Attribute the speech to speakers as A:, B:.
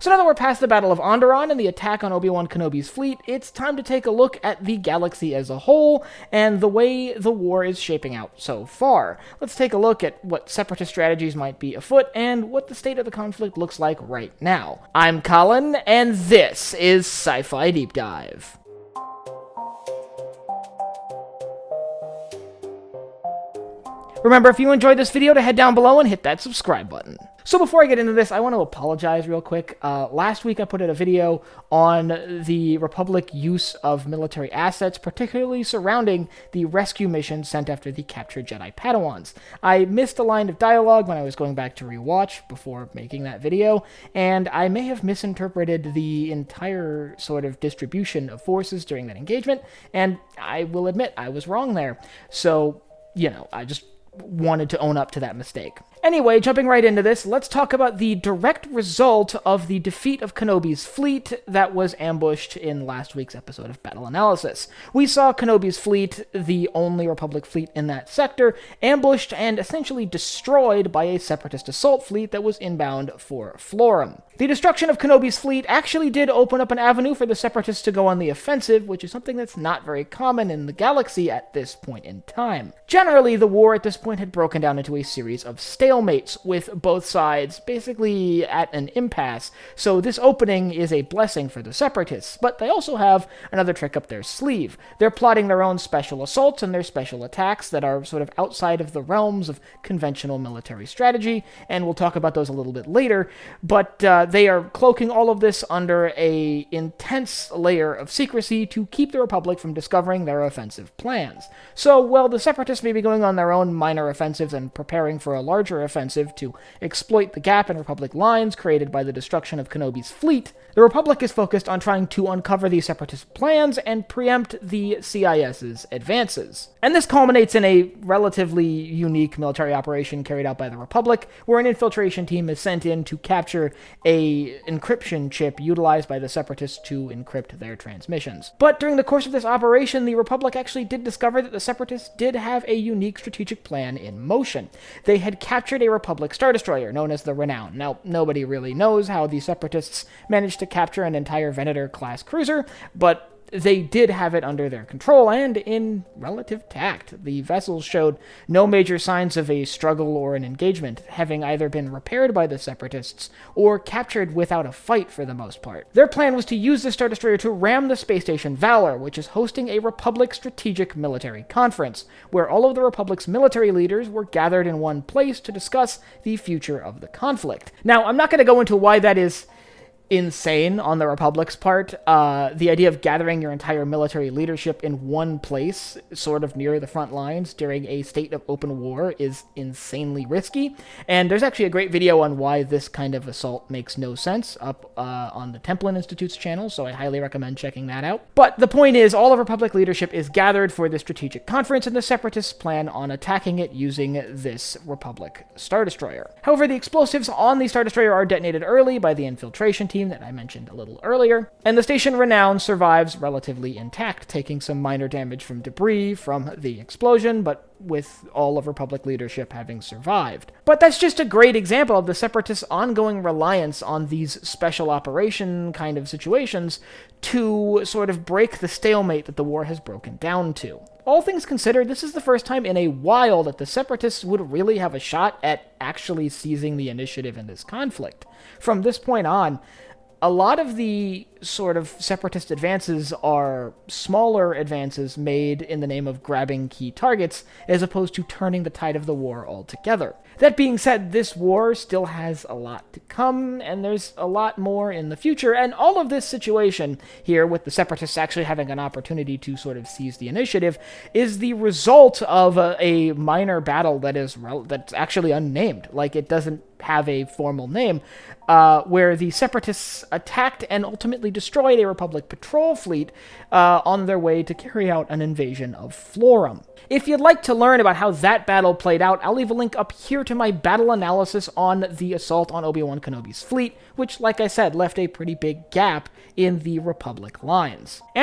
A: So now that we're past the Battle of Onderon and the attack on Obi-Wan Kenobi's fleet, it's time to take a look at the galaxy as a whole and the way the war is shaping out so far. Let's take a look at what Separatist strategies might be afoot and what the state of the conflict looks like right now. I'm Colin, and this is Sci-Fi Deep Dive. Remember, if you enjoyed this video, to head down below and hit that subscribe button. So before I get into this, I want to apologize real quick. Last week I put out a video on the Republic use of military assets, particularly surrounding the rescue mission sent after the captured Jedi Padawans. I missed a line of dialogue when I was going back to rewatch before making that video, and I may have misinterpreted the entire sort of distribution of forces during that engagement, and I will admit I was wrong there. So, I just wanted to own up to that mistake. Anyway, jumping right into this, let's talk about the direct result of the defeat of Kenobis' fleet that was ambushed in last week's episode of Battle Analysis. We saw Kenobis' fleet, the only Republic fleet in that sector, ambushed and essentially destroyed by a Separatist assault fleet that was inbound for Florum. The destruction of Kenobis' fleet actually did open up an avenue for the Separatists to go on the offensive, which is something that's not very common in the galaxy at this point in time. Generally, the war at this point had broken down into a series of stalemates, with both sides basically at an impasse, so this opening is a blessing for the Separatists, but they also have another trick up their sleeve. They're plotting their own special assaults and their special attacks that are sort of outside of the realms of conventional military strategy, and we'll talk about those a little bit later, but they are cloaking all of this under an intense layer of secrecy to keep the Republic from discovering their offensive plans. So, while the Separatists may be going on their own minor offensives and preparing for a larger offensive to exploit the gap in Republic lines created by the destruction of Kenobis' fleet, the Republic is focused on trying to uncover the Separatist plans and preempt the CIS's advances. And this culminates in a relatively unique military operation carried out by the Republic, where an infiltration team is sent in to capture a encryption chip utilized by the Separatists to encrypt their transmissions. But during the course of this operation, the Republic actually did discover that the Separatists did have a unique strategic plan in motion. They had captured a Republic Star Destroyer known as the Renown. Now, nobody really knows how the Separatists managed to capture an entire Venator-Class cruiser, but they did have it under their control, and in relative tact. The vessels showed no major signs of a struggle or an engagement, having either been repaired by the Separatists or captured without a fight for the most part. Their plan was to use the Star Destroyer to ram the space station Valor, which is hosting a Republic Strategic Military Conference, where all of the Republic's military leaders were gathered in one place to discuss the future of the conflict. Now, I'm not going to go into why that is insane on the Republic's part. The idea of gathering your entire military leadership in one place, sort of near the front lines during a state of open war, is insanely risky. And there's actually a great video on why this kind of assault makes no sense up on the Templin Institute's channel, so I highly recommend checking that out. But the point is, all of Republic leadership is gathered for this strategic conference, and the Separatists plan on attacking it using this Republic Star Destroyer. However, the explosives on the Star Destroyer are detonated early by the infiltration team that I mentioned a little earlier, and the station Renown survives relatively intact, taking some minor damage from debris from the explosion, but with all of Republic leadership having survived. But that's just a great example of the Separatists' ongoing reliance on these special operation kind of situations to sort of break the stalemate that the war has broken down to. All things considered, this is the first time in a while that the Separatists would really have a shot at actually seizing the initiative in this conflict. From this point on, a lot of the sort of Separatist advances are smaller advances made in the name of grabbing key targets, as opposed to turning the tide of the war altogether. That being said, this war still has a lot to come, and there's a lot more in the future, and all of this situation here, with the Separatists actually having an opportunity to sort of seize the initiative, is the result of a minor battle that's actually unnamed. Like, it doesn't have a formal name, where the Separatists attacked and ultimately destroyed a Republic patrol fleet on their way to carry out an invasion of Florum. If you'd like to learn about how that battle played out, I'll leave a link up here to my battle analysis on the assault on Obi-Wan Kenobi's fleet, which, like I said, left a pretty big gap in the Republic lines. And